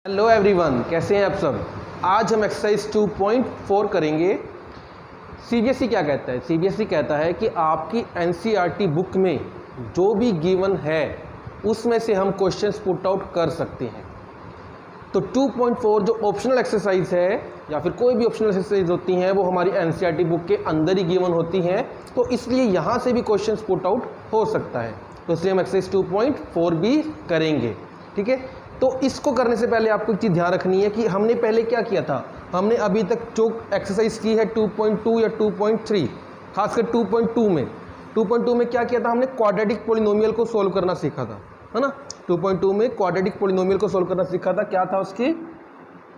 Hello everyone, कैसे हैं आप सब। आज हम एक्सरसाइज 2.4 करेंगे। सीबीएसई क्या कहता है? सीबीएसई कहता है कि आपकी एनसीईआरटी बुक में जो भी गिवन है उसमें से हम क्वेश्चंस पुट आउट कर सकते हैं। तो 2.4 जो ऑप्शनल एक्सरसाइज है या फिर कोई भी ऑप्शनल एक्सरसाइज होती हैं वो हमारी एनसीईआरटी बुक के अंदर ही गिवन होती हैं, तो इसलिए यहाँ से भी क्वेश्चंस पुट आउट हो सकता है। तो इसलिए हम एक्सरसाइज 2.4 भी करेंगे। ठीक है, तो इसको करने से पहले आपको एक चीज़ ध्यान रखनी है कि हमने पहले क्या किया था। हमने अभी तक जो एक्सरसाइज की है 2.2 या 2.3, खासकर 2.2 में क्या किया था, हमने क्वाड्रेटिक पॉलिनोमियल को सोल्व करना सीखा था, है ना। 2.2 में क्वाड्रेटिक पॉलिनोमियल को सोल्व करना सीखा था। क्या था उसकी,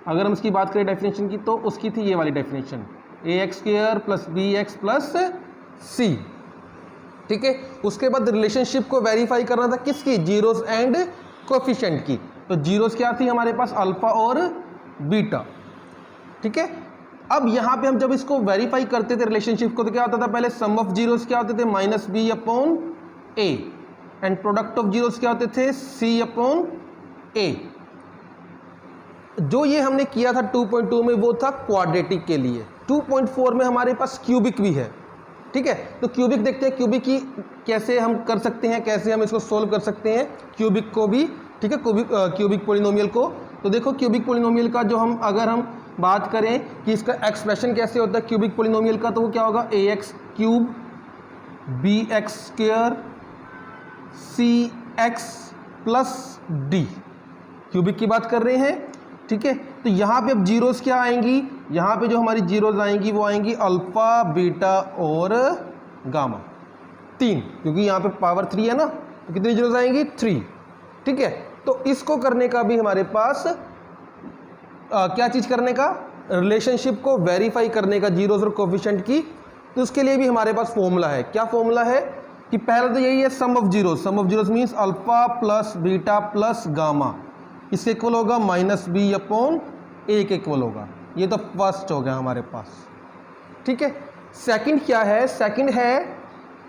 अगर हम इसकी बात करें डेफिनेशन की, तो उसकी थी ये वाली डेफिनेशन, ax² + bx + c। ठीक है, उसके बाद रिलेशनशिप को वेरीफाई करना था किसकी, जीरोस एंड कोफिशिएंट की। तो जीरोस क्या थी हमारे पास, अल्फा और बीटा। ठीक है, अब यहाँ पे हम जब इसको वेरीफाई करते थे रिलेशनशिप को, तो क्या होता था, पहले सम ऑफ जीरोस क्या होते थे, -b/a, and product of zeros क्या होते थे, c/a। जो ये हमने किया था 2.2 में वो था क्वाड्रेटिक के लिए। 2.4 में हमारे पास क्यूबिक भी है। ठीक है, तो क्यूबिक देखते हैं, क्यूबिक की कैसे हम कर सकते हैं, कैसे हम इसको सोल्व कर सकते हैं क्यूबिक को भी। ठीक है, क्यूबिक पॉलिनोमियल को। तो देखो क्यूबिक पॉलिनोमियल का जो हम अगर हम बात करें कि इसका एक्सप्रेशन कैसे होता है क्यूबिक पॉलिनोमियल का, तो वो क्या होगा, ax³ bx² cx + d। Cubic की बात कर रहे हैं। ठीक है, तो यहाँ पे अब जीरोस क्या आएंगी, यहाँ पे जो हमारी जीरोस आएंगी वो आएंगी अल्फा, बीटा और गामा, 3, क्योंकि यहाँ पे पावर 3 है ना, तो कितनी जीरोस आएंगी, 3। ठीक है, तो इसको करने का भी हमारे पास क्या चीज़ करने का, रिलेशनशिप को वेरीफाई करने का जीरोस और कोफिशिएंट की। तो उसके लिए भी हमारे पास फॉर्मूला है। क्या फॉर्मूला है कि पहला तो यही है, sum of zeros. Sum of zeros means alpha + beta + gamma, इसके इक्वल होगा -b/a के इक्वल होगा। ये तो फर्स्ट हो गया हमारे पास। ठीक है, सेकंड क्या है, सेकंड है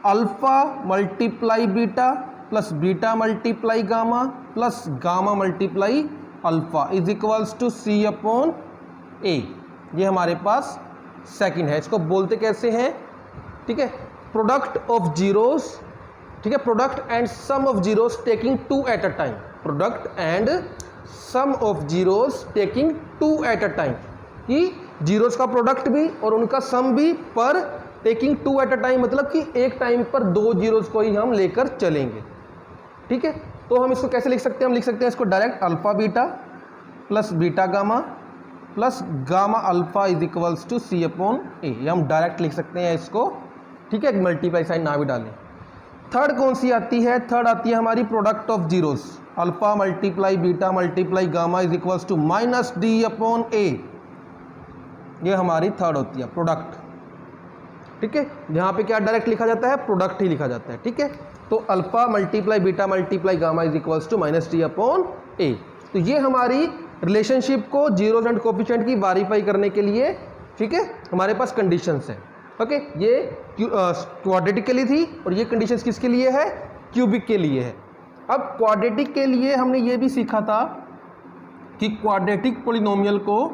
alpha × beta + beta × gamma + gamma × alpha is equals to c/a। ये हमारे पास सेकंड है। इसको बोलते कैसे हैं, ठीक है, प्रोडक्ट ऑफ जीरोस। ठीक है, product and sum of zeros taking 2 at a time. Product and sum of zeros taking 2 at a time, कि जीरोस का प्रोडक्ट भी और उनका सम भी, पर टेकिंग 2 एट अ टाइम, मतलब कि एक टाइम पर 2 जीरोस को ही हम लेकर चलेंगे। ठीक है, तो हम इसको कैसे लिख सकते हैं, हम लिख सकते हैं इसको direct alpha beta + beta gamma + gamma alpha is equals to c/a। ये हम डायरेक्ट लिख सकते हैं इसको। ठीक है, मल्टीप्लाई साइन ना भी डालें। थर्ड कौन सी आती है, थर्ड आती है हमारी product of zeros, alpha × beta × gamma is equals to -d/a। ये हमारी थर्ड होती है प्रोडक्ट। ठीक है, यहाँ पे क्या डायरेक्ट लिखा जाता है, प्रोडक्ट ही लिखा जाता है। ठीक है, तो alpha × beta × gamma is equals to -d/a। तो ये हमारी रिलेशनशिप को जीरोस एंड कोफिशिएंट की वेरीफाई करने के लिए, ठीक है, हमारे पास कंडीशंस हैं। ओके, ये क्वाड्रेटिक के लिए थी और ये कंडीशंस किसके लिए है, क्यूबिक के लिए है। अब क्वाड्रेटिक के लिए हमने ये भी सीखा था कि क्वाड्रेटिक पॉलिनोमियल को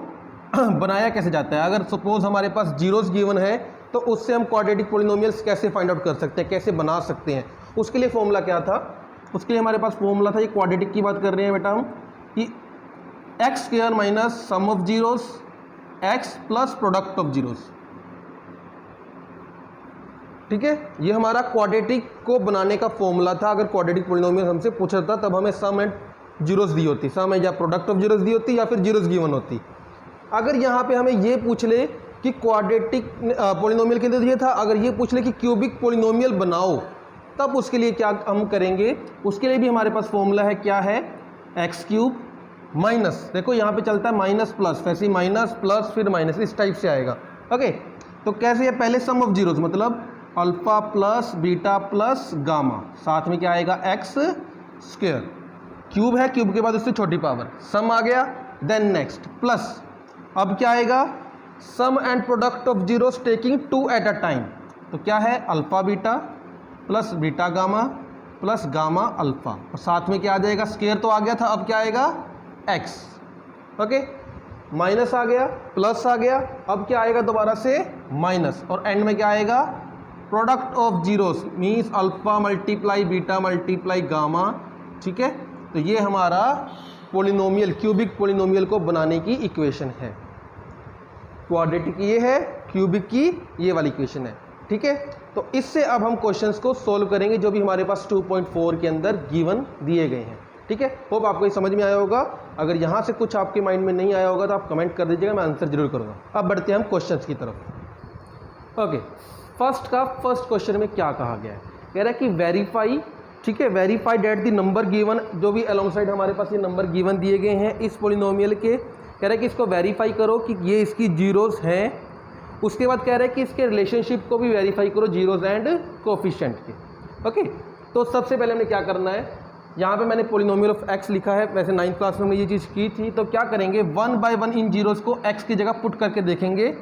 बनाया कैसे जाता है। अगर सपोज हमारे पास जीरोस गिवन है तो उससे हम क्वाड्रेटिक पॉलिनोमियल्स कैसे फाइंड आउट कर सकते हैं, कैसे बना सकते हैं। उसके लिए फॉर्मूला क्या था, उसके लिए हमारे पास फॉर्मूला था, ये क्वाड्रेटिक की बात कर रहे हैं बेटा हम, कि x² - sum of zeros x + product of zeros. ठीक है, ये हमारा क्वाड्रेटिक को बनाने का फॉर्मूला था। अगर क्वाड्रेटिक पॉलिनोमियल हमसे पूछा था तब हमें सम एंड जीरोस दी होती, सम या प्रोडक्ट ऑफ जीरोस दी होती या फिर जीरोस गिवन होती। अगर यहाँ पे हमें ये पूछ ले कि क्वाड्रेटिक पॉलिनोमियल के अंदर ये था, अगर ये पूछ ले कि क्यूबिक पॉलिनोमियल बनाओ, तब उसके लिए क्या हम करेंगे, उसके लिए भी हमारे पास फॉर्मूला है। क्या है, x³ माइनस, देखो यहाँ पे चलता है माइनस प्लस, वैसे ही माइनस प्लस फिर माइनस, इस टाइप से आएगा। ओके, तो कैसे है, पहले सम ऑफ जीरोस मतलब अल्फा + बीटा + गामा, साथ में क्या आएगा, x²। क्यूब है, क्यूब के बाद उससे छोटी पावर, सम आ गया। देन नेक्स्ट प्लस, अब क्या आएगा, sum and product of zeros taking 2 at a time. तो क्या है, alpha beta + beta gamma + gamma alpha, और साथ में क्या आ जाएगा, स्क्वायर तो आ गया था, अब क्या आएगा, x। ओके, माइनस आ गया, प्लस आ गया, अब क्या आएगा दोबारा से माइनस, और एंड में क्या आएगा, product of zeros means alpha multiply beta multiply gamma. ठीक है, तो ये हमारा पोलिनोमियल, क्यूबिक पोलिनोमियल को बनाने की इक्वेशन है। क्वाड्रेटिक ये है, क्यूबिक की ये वाली इक्वेशन है। ठीक है, तो इससे अब हम क्वेश्चंस को सोल्व करेंगे जो भी हमारे पास 2.4 के अंदर गिवन दिए गए हैं। ठीक है, होप आपको ये समझ में आया होगा। अगर यहाँ से कुछ आपके माइंड में नहीं आया होगा तो आप कमेंट कर दीजिएगा, मैं आंसर जरूर करूँगा। अब बढ़ते हैं हम क्वेश्चंस की तरफ। ओके, फर्स्ट क्वेश्चन में क्या कहा गया है, कह रहा है कि वेरीफाई, ठीक है, verify that the number given, जो भी अलोंग साइड हमारे पास ये नंबर गिवन दिए गए हैं इस पोलिनोमियल के, कह रहा है कि इसको वेरीफाई करो कि ये इसकी जीरोस हैं। उसके बाद कह रहा है कि इसके रिलेशनशिप को भी वेरीफाई करो जीरोस एंड कोफिशिएंट के। ओके, तो सबसे पहले हमें क्या करना है, यहाँ पे मैंने पोलिनोमियल ऑफ एक्स लिखा है, वैसे 9th क्लास में हमने ये चीज़ की थी। तो क्या करेंगे, 1 बाय 1 इन जीरोस को एक्स की जगह पुट करके देखेंगे।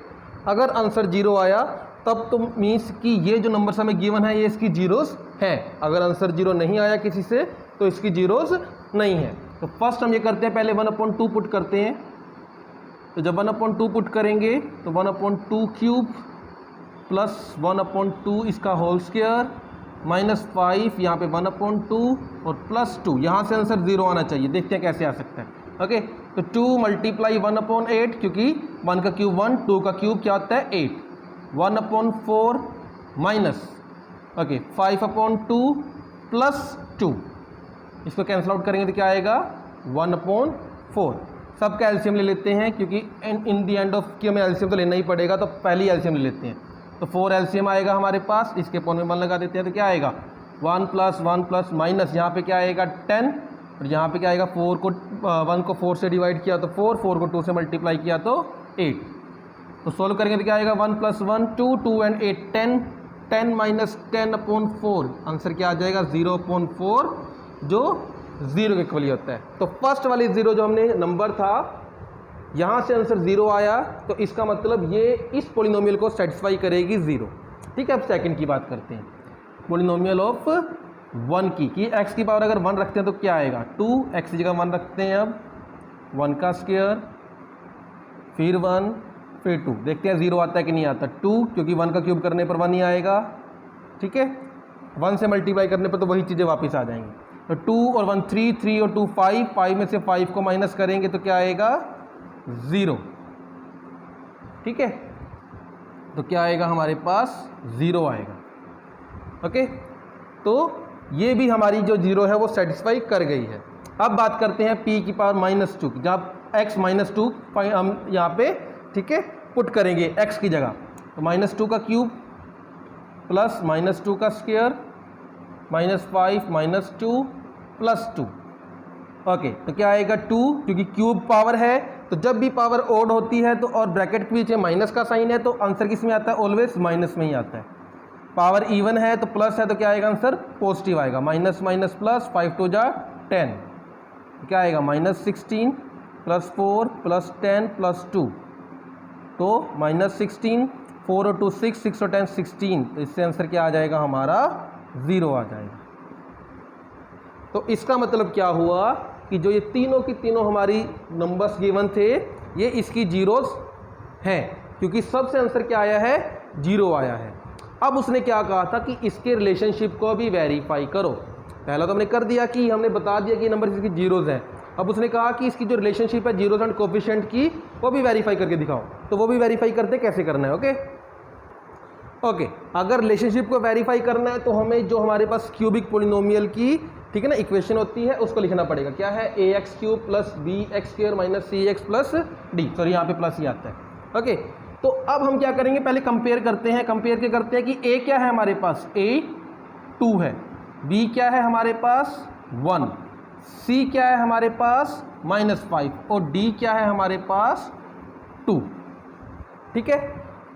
अगर आंसर जीरो आया तब तो मीन्स कि ये जो नंबर हमें गिवन है ये इसकी जीरोस हैं। अगर आंसर जीरो नहीं आया किसी से तो इसकी जीरोस नहीं है। तो फर्स्ट हम ये करते हैं, पहले 1/2 पुट करते हैं। तो जब 1/2 पुट करेंगे तो 1/2 क्यूब प्लस 1/2 इसका होल स्क्वायर माइनस 5, यहाँ पे 1/2 और प्लस 2, यहाँ से आंसर जीरो आना चाहिए। देखते हैं कैसे आ सकता है। ओके, तो 2 मल्टीप्लाई 1/8, क्योंकि 1 का क्यूब 1, 2 का क्यूब क्या होता है 8, 1/4 माइनस, ओके, 5/2 प्लस 2, इसको कैंसिल आउट करेंगे तो क्या आएगा 1/4। सब का एलसीएम ले लेते हैं क्योंकि इन द एंड ऑफ की हमें एलसीएम तो लेना ही पड़ेगा, तो पहली एलसीएम ले लेते हैं। तो 4 एलसीएम आएगा हमारे पास, इसके पॉइंट में 1 लगा देते हैं तो क्या आएगा 1 प्लस 1 प्लस माइनस, यहाँ पे क्या आएगा 10, और यहाँ पे क्या आएगा 4 को 1 को 4 से डिवाइड किया तो 4, 4 को 2 से मल्टीप्लाई किया तो 8। तो सोल्व करेंगे तो क्या आएगा 1 प्लस 1 2, 2 एंड 8 10, 10 माइनस 10/4, आंसर क्या आ जाएगा 0/4, जो 0 के इक्वल होता है। तो फर्स्ट वाली 0 जो हमने नंबर था, यहाँ से आंसर 0 आया, तो इसका मतलब ये इस पोलिनोमियल को सेटिस्फाई करेगी 0। ठीक है, अब सेकंड की बात करते हैं, पोलिनोमियल ऑफ 1 की, कि x की पावर अगर 1 रखते हैं तो क्या आएगा 2, x की जगह 1 रखते हैं, अब 1 का स्क्वायर फिर 1 फिर 2, देखते हैं 0 आता है कि नहीं आता। 2 क्योंकि 1 का क्यूब करने पर 1 ही आएगा। ठीक है, 1 से मल्टीप्लाई करने पर तो वही चीज़ें वापस आ जाएंगी। तो 2 और 1 3, 3 और 2 5, 5 में से 5 को माइनस करेंगे तो क्या आएगा 0। ठीक है, तो क्या आएगा हमारे पास 0 आएगा। ओके, तो ये भी हमारी जो 0 है वो सेटिस्फाई कर गई है। अब बात करते हैं p की पावर -2 की, जहाँ x -2 हम यहाँ पे, ठीक है, पुट करेंगे x की जगह। तो -2 का क्यूब प्लस -2 का स्क्वायर -5 -2 प्लस 2। ओके, तो क्या आएगा 2, क्योंकि क्यूब पावर है, तो जब भी पावर ओड होती है तो और ब्रैकेट के पीछे माइनस का साइन है तो आंसर किस में आता है, ऑलवेज माइनस में ही आता है। पावर इवन है तो प्लस है तो क्या आएगा आंसर पॉजिटिव आएगा, माइनस माइनस प्लस, 5 2 जा 10, क्या आएगा -16 प्लस 4 प्लस 10 प्लस 2, तो -16, 4 और 2 6, 6 और 10 16, तो इससे आंसर क्या आ जाएगा हमारा 0 आ जाएगा। तो इसका मतलब क्या हुआ कि जो ये तीनों की तीनों हमारी नंबर्स गिवन थे ये इसकी जीरोस हैं, क्योंकि सबसे आंसर क्या आया है 0 आया है। अब उसने क्या कहा था कि इसके रिलेशनशिप को भी वेरीफाई करो। पहला तो हमने कर दिया कि हमने बता दिया कि नंबर इसकी जीरोस हैं। अब उसने कहा कि इसकी जो रिलेशनशिप है जीरोस एंड कोफिशिएंट की वो भी वेरीफाई करके दिखाओ। तो वो भी वेरीफाई करते कैसे करना है। ओके, अगर रिलेशनशिप को वेरीफाई करना है तो हमें जो हमारे पास क्यूबिक पोलिनोमियल की, ठीक है ना, इक्वेशन होती है उसको लिखना पड़ेगा। क्या है ax³ plus bx² minus cx plus d, sorry यहाँ पे प्लस ही आता है। ओके, तो अब हम क्या करेंगे, पहले कंपेयर करते हैं। कंपेयर क्या करते हैं कि a क्या है हमारे पास, a 2 है, b क्या है हमारे पास 1, c क्या है हमारे पास -5 और d क्या है हमारे पास 2। ठीक है,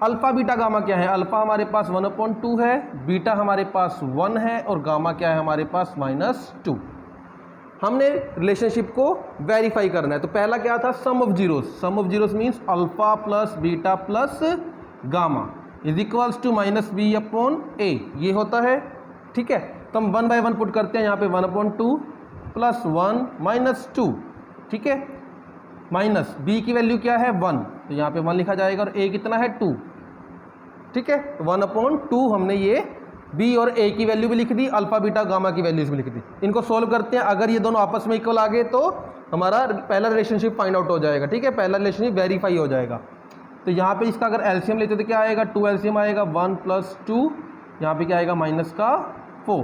अल्फा बीटा गामा क्या है, अल्फा हमारे पास 1/2 है, बीटा हमारे पास 1 है और गामा क्या है हमारे पास -2। हमने रिलेशनशिप को वेरीफाई करना है। तो पहला क्या था, sum of zeros. Sum of zeros means alpha plus beta plus gamma is equals to -b/a, ये होता है। ठीक है, तो हम 1 बाय 1 पुट करते हैं। यहाँ पे 1/2 प्लस 1 -2, ठीक है, माइनस b की वैल्यू क्या है 1, तो यहाँ पे 1 लिखा जाएगा, और a कितना है 2, ठीक है। 1/2 हमने ये b और a की वैल्यू भी लिख दी, अल्फा बीटा गामा की वैल्यूज भी लिख दी। इनको सोल्व करते हैं, अगर ये दोनों आपस में इक्वल आ गए तो हमारा पहला रिलेशनशिप फाइंड आउट हो जाएगा, ठीक है, पहला रिलेशनशिप वेरीफाई हो जाएगा। तो यहाँ पे इसका अगर एलसीएम लेते तो क्या आएगा, 2 एलसीएम आएगा, 1 + 2, यहाँ पे क्या आएगा -4,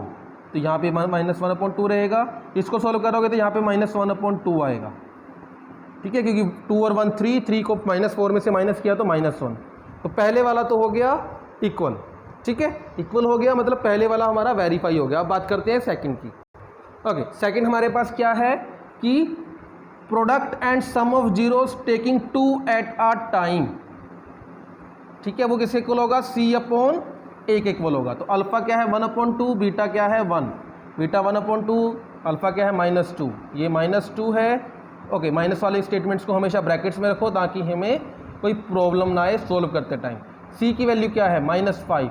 तो यहाँ पे -1/2 रहेगा। इसको सोल्व करोगे तो यहाँ पे -1/2 आएगा, ठीक है, क्योंकि 2 और 1 3 को -4 में से माइनस किया तो -1। तो पहले वाला तो हो गया इक्वल, ठीक है, इक्वल हो गया, मतलब पहले वाला हमारा वेरीफाई हो गया। अब बात करते हैं सेकंड की। ओके, सेकंड हमारे पास क्या है कि product and sum of zeros taking 2 at a time, ठीक है, वो किसके इक्वल होगा, C/A के इक्वल होगा। तो अल्फा क्या है 1/2, बीटा क्या है 1, बीटा 1/2, अल्फा क्या है -2, ये -2 है। ओके, माइनस वाले स्टेटमेंट्स को हमेशा ब्रैकेट्स में रखो ताकि हमें कोई प्रॉब्लम ना आए सोल्व करते टाइम। C की वैल्यू क्या है -5,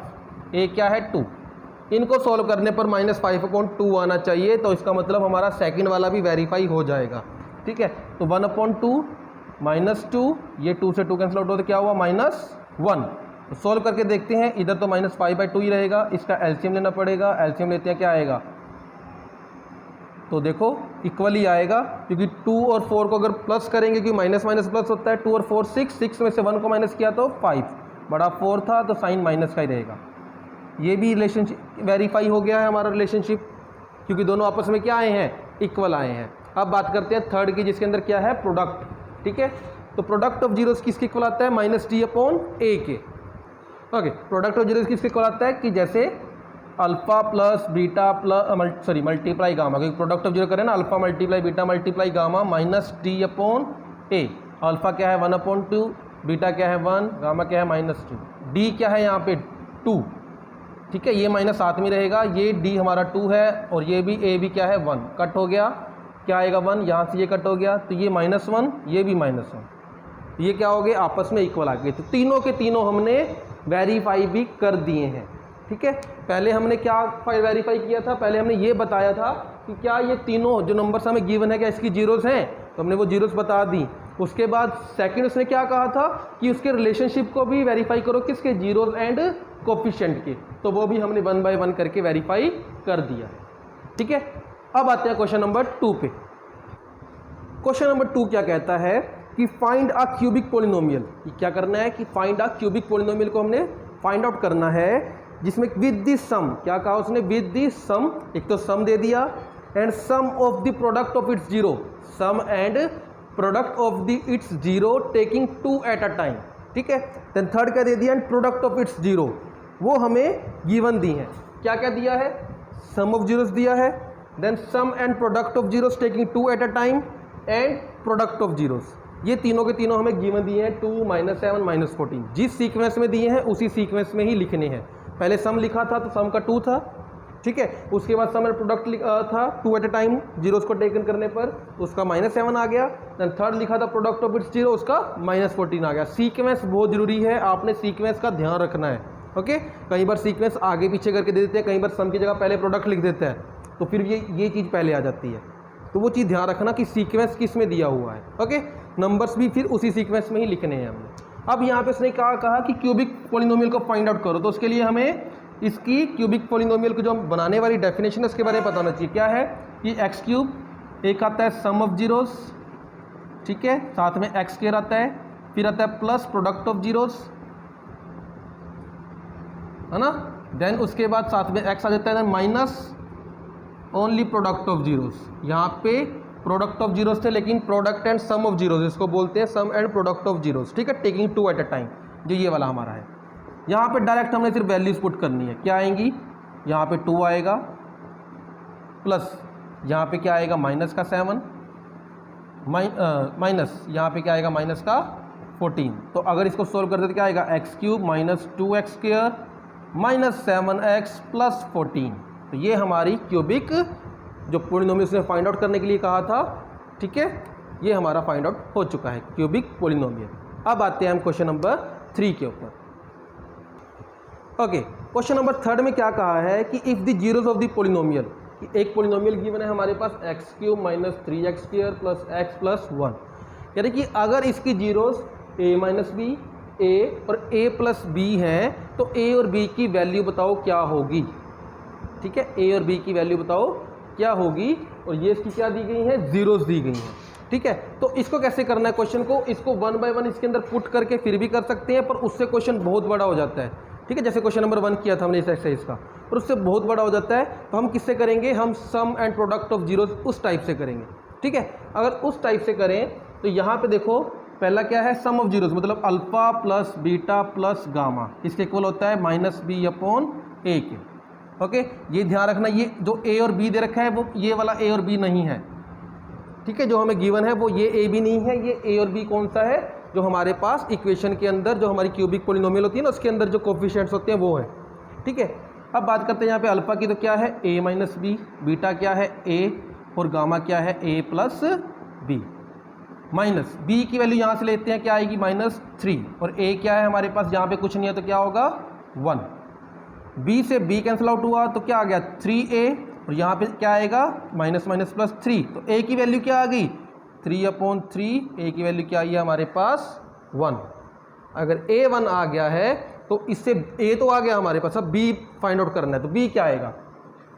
A क्या है 2, इनको सोल्व करने पर -5/2 आना चाहिए, तो इसका मतलब हमारा सेकंड वाला भी वेरीफाई हो जाएगा, ठीक है। तो 1/2 -2, ये 2 से 2 कैंसिल आउट हो तो क्या हुआ -1। तो सोल्व करके देखते हैं, इधर तो -5/2 ही रहेगा, इसका एलसीएम लेना पड़ेगा। एलसीएम लेते हैं, क्या आएगा, तो देखो इक्वल ही आएगा, क्योंकि 2 और 4 को अगर प्लस करेंगे, क्योंकि माइनस माइनस प्लस होता है, 2 और 4 6 में से 1 को माइनस किया तो 5, बड़ा 4 था तो साइन माइनस का ही रहेगा। ये भी रिलेशनशिप वेरीफाई हो गया है हमारा रिलेशनशिप, क्योंकि दोनों आपस में क्या आए हैं, इक्वल आए हैं। अब बात करते हैं थर्ड की, जिसके अंदर क्या है प्रोडक्ट, ठीक है। तो प्रोडक्ट ऑफ जीरोस किसके इक्वल आता है, -D/A के। ओके, प्रोडक्ट ऑफ जीरोस किसके इक्वल आता है कि जैसे alpha plus beta plus multiply gamma, क्योंकि प्रोडक्ट ऑफ जीरो करें ना, alpha multiply beta multiply gamma -D/A। Alpha क्या है 1/2, बीटा क्या है 1, गामा क्या है -2, डी क्या है यहाँ पे 2, ठीक है, ये माइनस साथ में रहेगा, ये डी हमारा 2 है, और ये भी ए भी क्या है 1, कट हो गया, क्या आएगा 1, यहाँ से ये कट हो गया, तो ये -1, ये भी -1, ये क्या हो गए आपस में इक्वल आ गए। तो तीनों के तीनों हमने वेरीफाई भी कर दिए हैं, ठीक है। पहले हमने क्या वेरीफाई किया था, पहले हमने ये बताया था कि क्या ये तीनों जो नंबर्स हमें गिवन है क्या इसकी जीरोस हैं, तो हमने वो जीरोस बता दी। उसके बाद सेकंड उसने क्या कहा था कि उसके रिलेशनशिप को भी वेरीफाई करो, किसके, जीरोस एंड कोफिशिएंट के, तो वो भी हमने 1 बाय 1 करके वेरीफाई कर दिया, ठीक है। अब आते हैं क्वेश्चन नंबर 2 पे। क्वेश्चन नंबर 2 क्या कहता है कि फाइंड अ क्यूबिक पोलिनोमियल। क्या करना है कि फाइंड अ क्यूबिक पोलिनोमियल को हमने फाइंड आउट करना है, जिसमें विद द सम, क्या कहा उसने, विद द सम, एक तो सम दे दिया, and sum of the product of its zero, sum and product of the its zero taking 2 at a time, ठीक है। देन थर्ड क्या दे दिया, and product of its zero, वो हमें गिवन दी है। क्या क्या दिया है, सम ऑफ जीरोस दिया है, then sum and product of zeros taking 2 at a time, and product of zeros, ये तीनों के तीनों हमें गिवन दिए हैं 2 -7 -14। जिस सीक्वेंस में दिए हैं उसी सीक्वेंस में ही लिखने हैं। पहले सम लिखा था तो सम का 2 था, ठीक है, उसके बाद सम एंड प्रोडक्ट था 2 एट अ टाइम, जीरोस को टेकन करने पर उसका -7 आ गया। देन थर्ड लिखा था प्रोडक्ट ऑफ इट्स जीरो, उसका -14 आ गया। सीक्वेंस बहुत जरूरी है, आपने सीक्वेंस का ध्यान रखना है, ओके। कई बार सीक्वेंस आगे पीछे करके दे देते हैं, कई बार सम की जगह पहले प्रोडक्ट लिख देते हैं, तो फिर ये चीज़ पहले आ जाती है, तो वो चीज़ ध्यान रखना कि सीक्वेंस किस में दिया हुआ है, ओके। नंबर्स भी फिर उसी सीक्वेंस में ही लिखने हैं हमने। अब यहाँ पे उसने कहा कि क्यूबिक पोलिनोमियल को फाइंड आउट करो, तो उसके लिए हमें इसकी क्यूबिक पोलिनोमियल को जो हम बनाने वाली डेफिनेशन है उसके बारे में पता होना चाहिए। क्या है कि x3, एक आता है सम ऑफ जीरोस, ठीक है, साथ में x² आता है, फिर आता है प्लस प्रोडक्ट ऑफ जीरोस, है ना, देन उसके बाद साथ में x आ जाता है, then minus only product of zeros. यहाँ पे प्रोडक्ट ऑफ जीरोस थे, लेकिन product and sum of zeros, इसको बोलते हैं sum and product of zeros, ठीक है, टेकिंग 2 एट अ टाइम, जो ये वाला हमारा है। यहाँ पे डायरेक्ट हमने सिर्फ वैल्यूज पुट करनी है। क्या आएंगी, यहाँ पे 2 आएगा, प्लस यहाँ पे क्या आएगा -7, माइनस यहाँ पे क्या आएगा -14। तो अगर इसको सोल्व करते तो क्या आएगा, x³ - 2x² -7x + 14। तो ये हमारी क्यूबिक जो पोलिनोमियल से फाइंड आउट करने के लिए कहा था, ठीक है, ये हमारा फाइंड आउट हो चुका है क्यूबिक पोलिनोमियल। अब आते हैं हम क्वेश्चन नंबर 3 के ऊपर। ओके, क्वेश्चन नंबर 3 में क्या कहा है कि if the zeros of the polynomial, कि एक पोलिनोमियल गिवन है हमारे पास x³ - 3x² + x + 1, यानी कि अगर इसकी जीरोस a माइनस बी, ए और a प्लस बी है तो a और b की वैल्यू बताओ क्या होगी। ठीक है, a और b की वैल्यू बताओ क्या होगी, और ये इसकी क्या दी गई है, जीरोस दी गई हैं। ठीक है, तो इसको कैसे करना है क्वेश्चन को, इसको 1 बाय 1 इसके अंदर पुट करके फिर भी कर सकते हैं, पर उससे क्वेश्चन बहुत बड़ा हो जाता है। ठीक है, जैसे क्वेश्चन नंबर 1 किया था हमने इस एक्सरसाइज का, पर उससे बहुत बड़ा हो जाता है। तो हम किससे करेंगे, हम सम एंड प्रोडक्ट ऑफ जीरोस उस टाइप से करेंगे। ठीक है, अगर उस टाइप से करें तो यहाँ पे देखो पहला क्या है, सम ऑफ जीरोस, मतलब alpha plus beta plus gamma, इसके इक्वल होता है माइनस बी अपॉन ए के। ओके, ये ध्यान रखना, ये जो ए और बी दे रखा है वो ये वाला ए और बी नहीं है। ठीक है, जो हमें गिवन है वो ये ए बी नहीं है, ये ए और बी कौन सा है, जो हमारे पास इक्वेशन के अंदर जो हमारी क्यूबिक पोलिनोमियल होती है ना, उसके अंदर जो कोफिशिएंट्स होते हैं वो है। ठीक है, अब बात करते हैं यहाँ पे अल्फा की, तो क्या है a माइनस बी, बीटा क्या है a, और गामा क्या है a plus b. Minus b की वैल्यू यहाँ से लेते हैं, क्या आएगी -3, और a क्या है हमारे पास, यहाँ पे कुछ नहीं है तो क्या होगा 1। b से b कैंसिल आउट हुआ तो क्या आ गया 3a, और यहाँ पे क्या आएगा माइनस माइनस प्लस 3, तो a की वैल्यू क्या आ गई 3/3, a की वैल्यू क्या आई है हमारे पास 1। अगर a 1 आ गया है तो इससे a तो आ गया हमारे पास, अब b फाइंड आउट करना है, तो b क्या आएगा।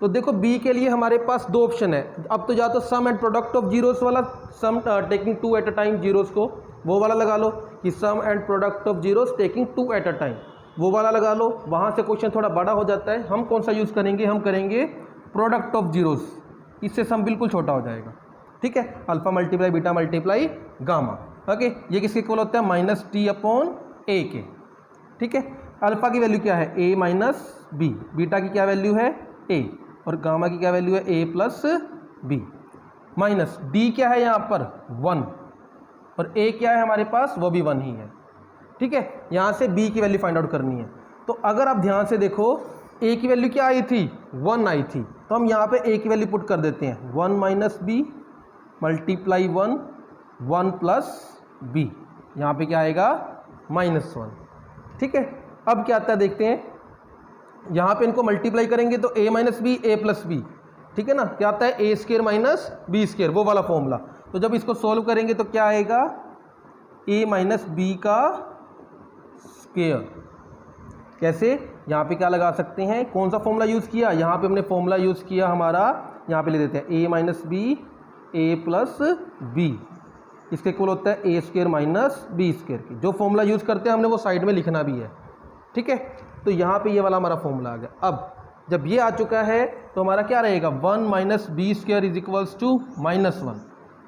तो देखो b के लिए हमारे पास दो ऑप्शन है, अब तो या तो sum and product of zeros वाला, sum taking 2 at a time zeros को, वो वाला लगा लो, कि sum and product of zeros taking 2 at a time, वो वाला लगा लो। वहाँ से क्वेश्चन थोड़ा बड़ा हो जाता है, हम कौन सा यूज़ करेंगे, हम करेंगे प्रोडक्ट ऑफ जीरोस, इससे सम बिल्कुल छोटा हो जाएगा। ठीक है, alpha multiply beta multiply gamma. Okay, ये किसके इक्वल होता है -t/a के। ठीक है, अल्फा की वैल्यू क्या है a माइनस बी, बीटा की क्या वैल्यू है a, और गामा की क्या वैल्यू है a plus b, minus d क्या है यहाँ पर 1, और a क्या है हमारे पास, वो भी 1 ही है। ठीक है, यहाँ से b की वैल्यू फाइंड आउट करनी है। तो अगर आप ध्यान से देखो a की वैल्यू क्या आई थी 1 आई थी, तो हम यहाँ पे a की वैल्यू पुट कर देते हैं 1 minus b multiply 1 plus b, यहाँ पे क्या आएगा -1। ठीक है, अब क्या आता है देखते हैं, यहाँ पे इनको मल्टीप्लाई करेंगे तो a minus b a plus b. ठीक है ना, क्या आता है a² माइनस बी स्क्वायर, वो वाला फॉर्मूला। तो जब इसको सॉल्व करेंगे तो क्या आएगा a माइनस बी का स्क्वायर। कैसे, यहाँ पे क्या लगा सकते हैं, कौन सा फॉर्मूला यूज़ किया, यहाँ पे हमने फॉर्मूला यूज़ किया हमारा, यहाँ पे ले देते हैं a minus b a plus b, इसके इक्वल होता है a² माइनस बी स्क्वायर की। जो फॉर्मूला यूज़ करते हैं हमने वो साइड में लिखना भी है। ठीक है, तो यहाँ पे ये वाला हमारा फॉर्मूला आ गया। अब जब ये आ चुका है तो हमारा क्या रहेगा 1 minus b square is equals to -1।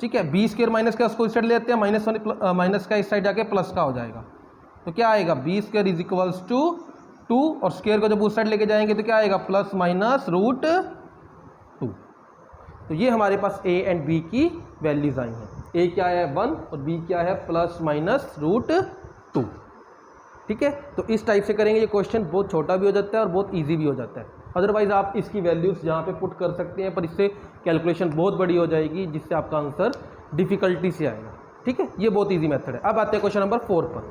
ठीक है, बी स्क्वायर माइनस का उसको इस साइड ले लेते हैं, -1 माइनस का इस साइड जाके प्लस का हो जाएगा, तो क्या आएगा b square is equals to 2, और स्क्वायर को जब उस साइड लेके जाएंगे तो क्या आएगा ±√2। तो ये हमारे पास a एंड b की वैल्यूज आई हैं, a क्या है 1 और b क्या है ±√2। ठीक है, तो इस टाइप से करेंगे, ये क्वेश्चन बहुत छोटा भी हो जाता है और बहुत इजी भी हो जाता है। अदरवाइज आप इसकी वैल्यूज यहाँ पे पुट कर सकते हैं, पर इससे कैलकुलेशन बहुत बड़ी हो जाएगी, जिससे आपका आंसर डिफिकल्टी से आएगा। ठीक है, ये बहुत ईजी मेथड है। अब आते हैं क्वेश्चन नंबर 4 पर।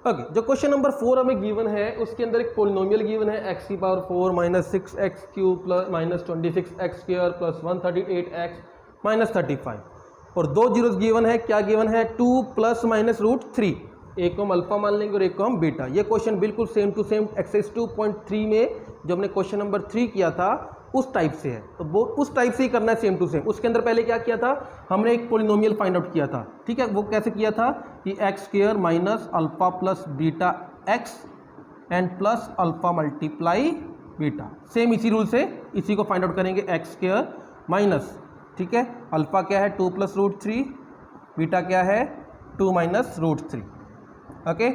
ओके, जो क्वेश्चन नंबर 4 हमें गिवन है उसके अंदर एक पोलिनोमियल गिवन है x⁴ -6x³ +26x² +138x -35, और दो जीरोस गिवन है। क्या गिवन है 2 ± √3, एक को हम अल्फा मान लेंगे और एक को हम बीटा। ये क्वेश्चन बिल्कुल सेम टू सेम एक्सरसाइज 2.3 में जो हमने क्वेश्चन नंबर 3 किया था उस टाइप से है, तो वो उस टाइप से ही करना है सेम टू सेम। उसके अंदर पहले क्या किया था, हमने एक पोलिनोमियल फाइंड आउट किया था। ठीक है, वो कैसे किया था कि x² minus alpha plus beta x and plus alpha multiply beta. Same इसी रूल से इसी को फाइंड आउट करेंगे, x² माइनस, ठीक है, अल्फा क्या है 2 + √3, बीटा क्या है 2 - √3। ओके,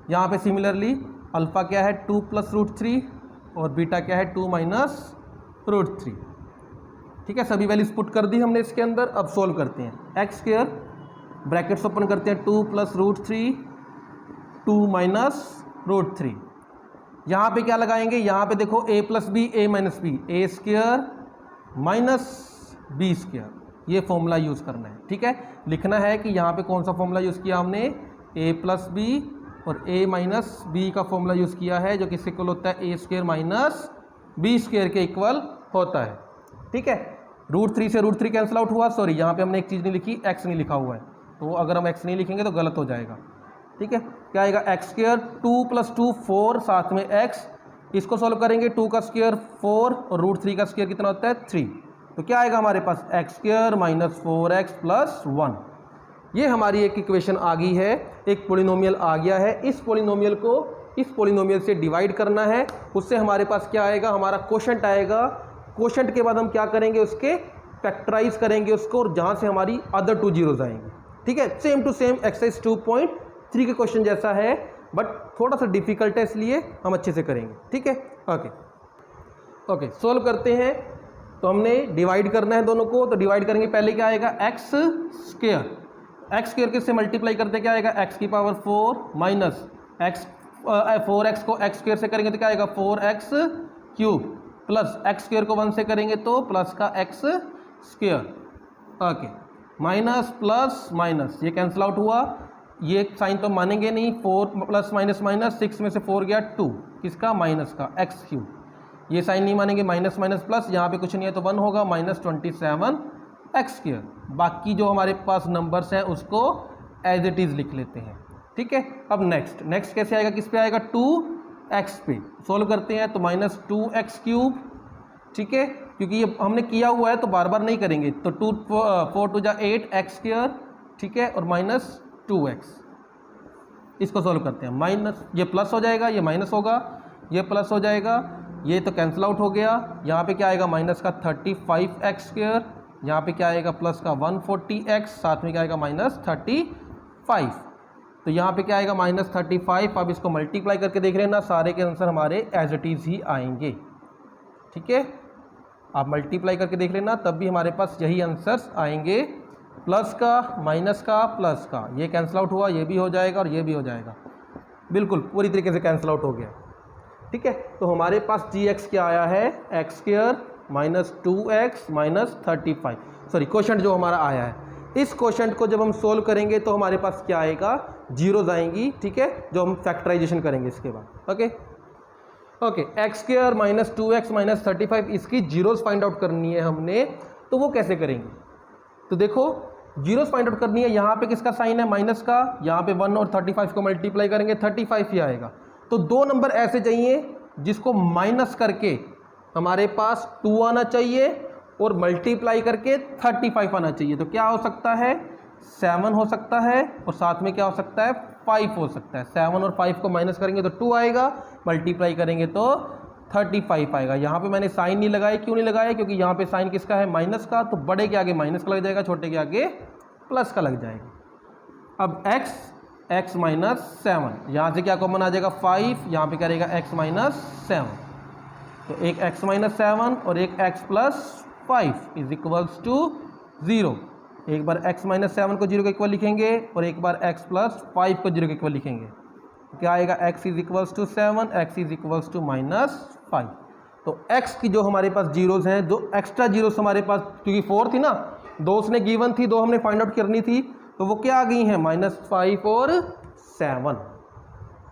यहाँ पे सिमिलरली अल्फा क्या है 2 + √3 और बीटा क्या है 2 - √3। ठीक है, सभी वैल्यूज पुट कर दी हमने इसके अंदर। अब सॉल्व करते हैं। x² ब्रैकेट्स ओपन करते हैं 2 + √3 2 - √3। यहाँ पे क्या लगाएंगे, यहाँ पे देखो a + b a - b a² minus b², ये फॉर्मूला यूज़ करना है। ठीक है, लिखना है कि यहाँ पे कौन सा फॉर्मूला यूज़ किया हमने, a + b और a - b का फॉर्मूला यूज़ किया है, जो किसके इक्वल होता है a² माइनस b² के इक्वल होता है। ठीक है, √3 से √3 कैंसिल आउट हुआ, सॉरी यहाँ पे हमने एक चीज़ नहीं लिखी, x नहीं लिखा हुआ है, तो अगर हम x नहीं लिखेंगे तो गलत हो जाएगा। ठीक है, क्या आएगा एक्स स्क्वायर 2 + 2 4 साथ में x, इसको सॉल्व करेंगे 2 का स्क्वायर 4 और √3 का स्क्वायर कितना होता है 3, तो क्या आएगा हमारे पास एक्स स्क्वायर माइनस 4x + 1। ये हमारी एक इक्वेशन आ गई है, एक पोलिनोमियल आ गया है। इस पोलिनोमियल को इस पोलिनोमियल से डिवाइड करना है, उससे हमारे पास क्या आएगा, हमारा क्वोशंट आएगा। क्वोशंट के बाद हम क्या करेंगे, उसके फैक्टराइज करेंगे उसको, और जहाँ से हमारी अदर 2 जीरोज आएंगे। ठीक है, सेम टू सेम एक्सरसाइज 2.3 के क्वेश्चन जैसा है, बट थोड़ा सा डिफिकल्ट है, इसलिए हम अच्छे से करेंगे। ठीक है, ओके सोल्व करते हैं। तो हमने डिवाइड करना है दोनों को, तो डिवाइड करेंगे। पहले क्या आएगा एक्स स्क्वायर, एक्स स्क्वायर किससे मल्टीप्लाई करते क्या आएगा एक्स की पावर 4 माइनस एक्स 4x को एक्स स्क्वायर से करेंगे तो क्या आएगा 4x cube plus x square को 1 से करेंगे तो प्लस का x square. Okay, minus plus minus ये कैंसिल आउट हुआ, ये साइन तो मानेंगे नहीं, 4 प्लस माइनस माइनस 6 में से 4 गया 2, किसका माइनस का एक्स क्यूब, ये साइन नहीं मानेंगे, माइनस माइनस प्लस, यहाँ पे कुछ नहीं है तो 1 होगा, माइनस 27 एक्स स्क्वायर। बाकी जो हमारे पास नंबर्स हैं उसको एज इट इज़ लिख लेते हैं। ठीक है, अब नेक्स्ट कैसे आएगा, किस पे आएगा 2x पे, सोल्व करते हैं तो माइनस 2x क्यूब। ठीक है, क्योंकि ये हमने किया हुआ है तो बार बार नहीं करेंगे, तो 4 2 जा 8 एक्स स्क्वायर। ठीक है, और माइनस 2x, इसको सोल्व करते हैं। माइनस ये प्लस हो जाएगा, ये माइनस होगा, ये प्लस हो जाएगा, ये तो कैंसिल आउट हो गया। यहाँ पे क्या आएगा माइनस का 35x स्क्वायर, यहाँ पे क्या आएगा प्लस का 140x, साथ में क्या आएगा माइनस 35, तो यहाँ पे क्या आएगा माइनस 35। अब इसको मल्टीप्लाई करके देख रहे हैं ना, सारे के आंसर हमारे एज इट इज़ ही आएंगे। ठीक है, आप मल्टीप्लाई करके देख लेना, तब भी हमारे पास यही आंसर्स आएंगे, प्लस का माइनस का प्लस का, ये कैंसिल आउट हुआ, ये भी हो जाएगा और ये भी हो जाएगा, बिल्कुल पूरी तरीके से कैंसिल आउट हो गया। ठीक है, तो हमारे पास gx क्या आया है x square minus 2x minus 35, sorry quotient जो हमारा आया है। इस क्वोशंट को जब हम सोल्व करेंगे तो हमारे पास क्या आएगा, जीरोज आएंगी। ठीक है, जो हम फैक्टराइजेशन करेंगे इसके बाद। Okay, x square minus 2x minus 35, इसकी जीरोज फाइंड आउट करनी है हमने, तो वो कैसे करेंगे, तो देखो जीरोज फाइंड आउट करनी है। यहाँ पे किसका साइन है माइनस का, यहाँ पे 1 और 35 को मल्टीप्लाई करेंगे 35 ही आएगा। तो 2 नंबर ऐसे चाहिए जिसको माइनस करके हमारे पास 2 आना चाहिए और मल्टीप्लाई करके 35 आना चाहिए। तो क्या हो सकता है 7 हो सकता है, और साथ में क्या हो सकता है 5 हो सकता है। 7 और 5 को माइनस करेंगे तो 2 आएगा, मल्टीप्लाई करेंगे तो 35 आएगा। यहाँ पे मैंने साइन नहीं लगाया, क्यों नहीं लगाया, क्योंकि यहाँ पे साइन किसका है माइनस का, तो बड़े के आगे माइनस का लग जाएगा, छोटे के आगे प्लस का लग जाएगा। अब x माइनस 7, यहाँ से क्या कॉमन आ जाएगा 5, यहाँ पे क्या रहेगा x माइनस 7, तो एक x माइनस 7 और एक x plus 5 is equals to 0। एक बार x माइनस 7 को 0 के इक्वल लिखेंगे और एक बार x प्लस 5 को 0 के इक्वल लिखेंगे, तो क्या आएगा x is equals to 7, x is equals to minus 5। तो x की जो हमारे पास जीरोज हैं, जो एक्स्ट्रा जीरोज हमारे पास, क्योंकि 4 थी ना, 2 उसने गिवन थी, 2 हमने फाइंड आउट करनी थी, तो वो क्या आ गई हैं -5 और 7।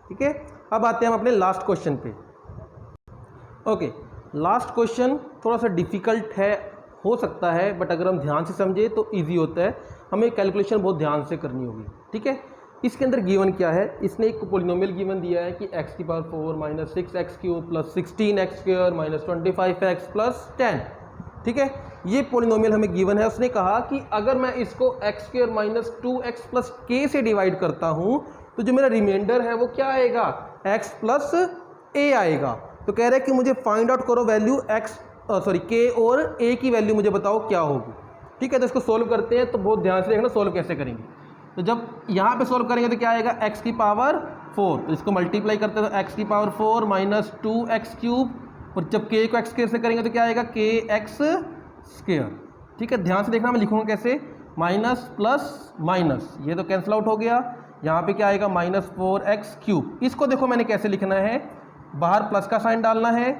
ठीक है, अब आते हैं हम अपने लास्ट क्वेश्चन पे। ओके, लास्ट क्वेश्चन थोड़ा सा डिफिकल्ट है, हो सकता है, बट अगर हम ध्यान से समझे तो इजी होता है। हमें कैलकुलेशन बहुत ध्यान से करनी होगी। ठीक है, इसके अंदर गिवन क्या है, इसने एक पोलिनोमियल गिवन दिया है कि x की power 4 minus 6x cube plus 16x square minus 25x plus 10। ठीक है, ये पोलिनोमियल हमें गिवन है। उसने कहा कि अगर मैं इसको x square minus 2x plus k से डिवाइड करता हूँ तो जो मेरा रिमाइंडर है वो क्या आएगा x प्लस a आएगा। तो कह रहे हैं कि मुझे फाइंड आउट करो वैल्यू k और a की वैल्यू मुझे बताओ क्या होगी। ठीक है, तो इसको सोल्व करते हैं, तो बहुत ध्यान से देखना सोल्व कैसे करेंगे। तो जब यहाँ पे सोल्व करेंगे तो क्या आएगा x की पावर 4, तो इसको मल्टीप्लाई करते हैं तो x की पावर 4 माइनस 2x क्यूब, और जब k को x स्क्वायर से करेंगे तो क्या आएगा kx स्क्वायर। ठीक है, ध्यान से देखना, मैं लिखूंगा कैसे, माइनस प्लस माइनस, ये तो कैंसिल आउट हो गया, यहाँ पे क्या आएगा -4x क्यूब। इसको देखो मैंने कैसे लिखना है, बाहर प्लस का साइन डालना है,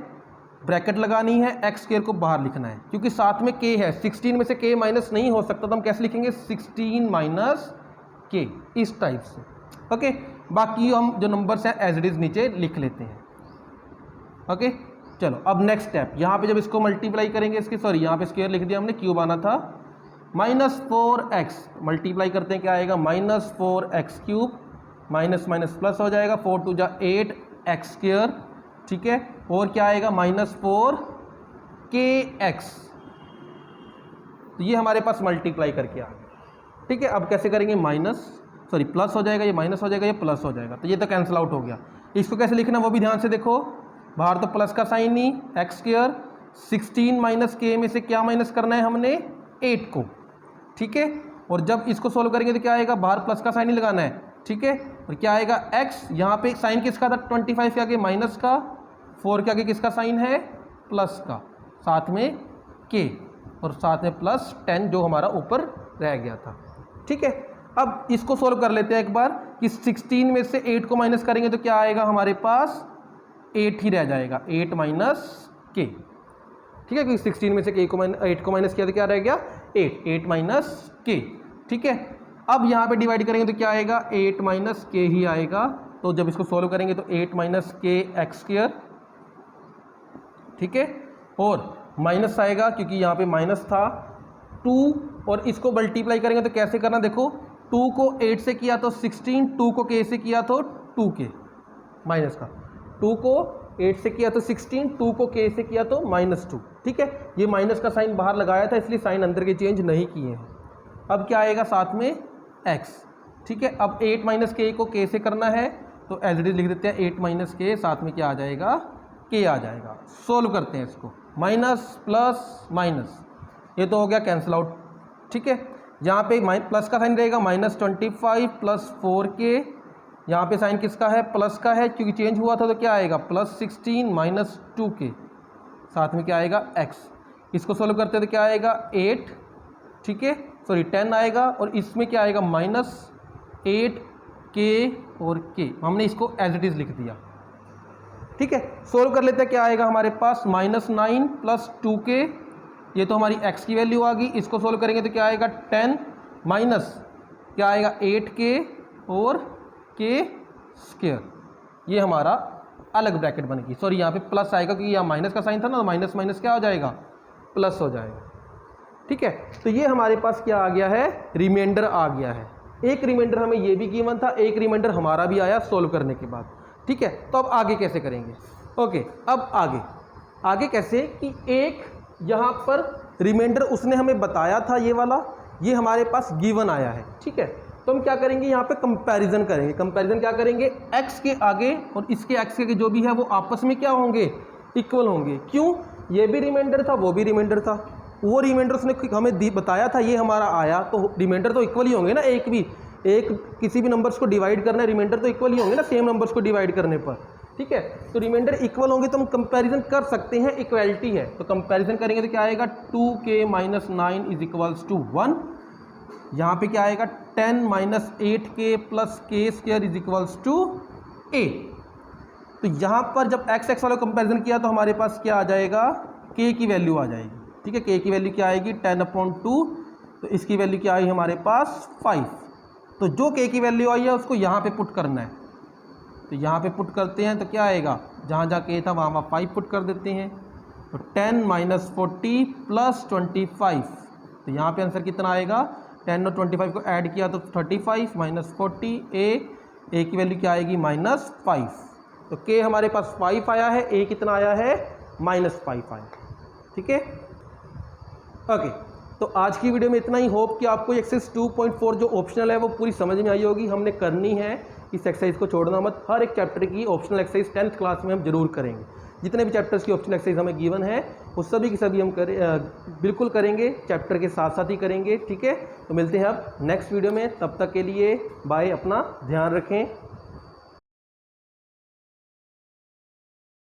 ब्रैकेट लगानी है, x स्क्वायर को बाहर लिखना है, क्योंकि साथ में k है, 16 में से k माइनस नहीं हो सकता, तो हम कैसे लिखेंगे 16 माइनस k, इस टाइप से। ओके, बाकी हम जो नंबर्स हैं एज इट इज नीचे लिख लेते हैं। ओके, चलो अब नेक्स्ट स्टेप, यहाँ पे जब इसको मल्टीप्लाई करेंगे, इसके सॉरी यहाँ पे स्क्वायर लिख दिया हमने, क्यूब आना था, -4x मल्टीप्लाई करते हैं क्या आएगा -4x³ माइनस माइनस प्लस हो जाएगा 4 2 जा 8x², ठीक है। और क्या आएगा -4kx। तो ये हमारे पास मल्टीप्लाई करके आ गया, ठीक है। अब कैसे करेंगे प्लस हो जाएगा, ये माइनस हो जाएगा, ये प्लस हो जाएगा, तो ये तो कैंसिल आउट हो गया। इसको कैसे लिखना वो भी ध्यान से देखो, बाहर तो प्लस का साइन ही x², 16 माइनस k में से क्या माइनस करना है हमने 8 को, ठीक है। और जब इसको सोल्व करेंगे तो क्या आएगा, बाहर प्लस का साइन ही लगाना है, ठीक है। और क्या आएगा x, यहाँ पे साइन किसका था 25 के आगे माइनस का, 4 के आगे किसका साइन है प्लस का, साथ में k और साथ में प्लस 10 जो हमारा ऊपर रह गया था, ठीक है। अब इसको सोल्व कर लेते हैं एक बार कि 16 में से 8 को माइनस करेंगे तो क्या आएगा हमारे पास 8 ही रह जाएगा, 8 माइनस k, ठीक है। क्योंकि 16 में से 8 को माइनस किया तो क्या रह गया 8 माइनस k, ठीक है। अब यहाँ पे डिवाइड करेंगे तो क्या आएगा 8 माइनस k ही आएगा। तो जब इसको सोल्व करेंगे तो 8 माइनस kx², ठीक है। और माइनस आएगा क्योंकि यहाँ पे माइनस था 2, और इसको मल्टीप्लाई करेंगे तो कैसे करना देखो, 2 को 8 से किया तो 16, 2 को k से किया तो 2k माइनस का, 2 को 8 से किया तो 16, 2 को k से किया तो -2, ठीक है। ये माइनस का साइन बाहर लगाया था इसलिए साइन अंदर के चेंज नहीं किए हैं। अब क्या आएगा साथ में x, ठीक है। अब 8 माइनस k को k से करना है तो एज इट इज लिख देते हैं 8 माइनस k, साथ में क्या आ जाएगा k आ जाएगा। सोल्व करते हैं इसको, माइनस प्लस माइनस, ये तो हो गया कैंसिल आउट, ठीक है। यहाँ पे प्लस का साइन रहेगा -25 प्लस 4k, यहाँ पे साइन किसका है प्लस का है क्योंकि चेंज हुआ था, तो क्या आएगा +16 माइनस 2k, साथ में क्या आएगा x। इसको सोल्व करते हैं तो क्या आएगा 8, ठीक है, 10 आएगा, और इसमें क्या आएगा -8k और k, हमने इसको एज इट इज लिख दिया, ठीक है। सोल्व कर लेते हैं क्या आएगा हमारे पास -9 प्लस 2k, ये तो हमारी x की वैल्यू आ गई। इसको सोल्व करेंगे तो क्या आएगा 10 माइनस क्या आएगा 8k और k², ये हमारा अलग ब्रैकेट बन गई। सॉरी यहाँ पे प्लस आएगा क्योंकि यहाँ माइनस का साइन था ना, माइनस माइनस क्या हो जाएगा प्लस हो जाएगा, ठीक है। तो ये हमारे पास क्या आ गया है रिमाइंडर आ गया है। एक रिमाइंडर हमें ये भी गिवन था, एक रिमाइंडर हमारा भी आया सोल्व करने के बाद, ठीक है। तो अब आगे कैसे करेंगे, ओके। अब आगे कैसे कि एक यहाँ पर रिमाइंडर उसने हमें बताया था ये वाला, ये हमारे पास गिवन आया है, ठीक है। तो हम क्या करेंगे यहाँ पे कंपैरिजन करेंगे। कंपैरिजन क्या करेंगे, x के आगे और इसके x के जो भी है वो आपस में क्या होंगे इक्वल होंगे। क्यों, ये भी रिमाइंडर था वो भी रिमाइंडर था, वो रिमाइंडर उसने हमें बताया था, ये हमारा आया, तो रिमाइंडर तो इक्वल ही होंगे ना। एक किसी भी नंबर्स को डिवाइड करना है, रिमाइंडर तो इक्वल ही होंगे ना सेम नंबर्स को डिवाइड करने पर, ठीक है। तो रिमाइंडर इक्वल होंगे तो हम कंपैरिजन कर सकते हैं, इक्वलिटी है। तो कंपैरिजन करेंगे तो क्या आएगा 2k minus 9 is equals to 1, यहाँ पे क्या आएगा 10 minus 8k plus k² is equals to 8। तो यहाँ पर जब x वाला कंपैरिजन किया तो हमारे पास क्या आ जाएगा k की वैल्यू आ जाएगी, ठीक है। k की वैल्यू क्या आएगी 10/2, तो इसकी वैल्यू क्या आई हमारे पास 5। तो जो k की वैल्यू आई है उसको यहाँ पे पुट करना है, तो यहाँ पे पुट करते हैं तो क्या आएगा, जहाँ जहाँ k था वहाँ 5 पुट कर देते हैं। तो 10 माइनस 40 प्लस 25, तो यहाँ पे आंसर कितना आएगा 10 और 25 को ऐड किया तो 35 माइनस 40, a की वैल्यू क्या आएगी -5। तो k हमारे पास 5 आया है, a कितना आया है -5 आया, ठीक है। ओके, तो आज की वीडियो में इतना ही। होप कि आपको एक्सरसाइज 2.4 जो ऑप्शनल है वो पूरी समझ में आई होगी। हमने करनी है, इस एक्सरसाइज को छोड़ना मत। हर एक चैप्टर की ऑप्शनल एक्सरसाइज 10th क्लास में हम जरूर करेंगे। जितने भी चैप्टर्स की ऑप्शनल एक्सरसाइज हमें गिवन है वो सभी की सभी हम बिल्कुल करेंगे, चैप्टर के साथ साथ ही करेंगे, ठीक है। तो मिलते हैं अब नेक्स्ट वीडियो में, तब तक के लिए बाय, अपना ध्यान रखें।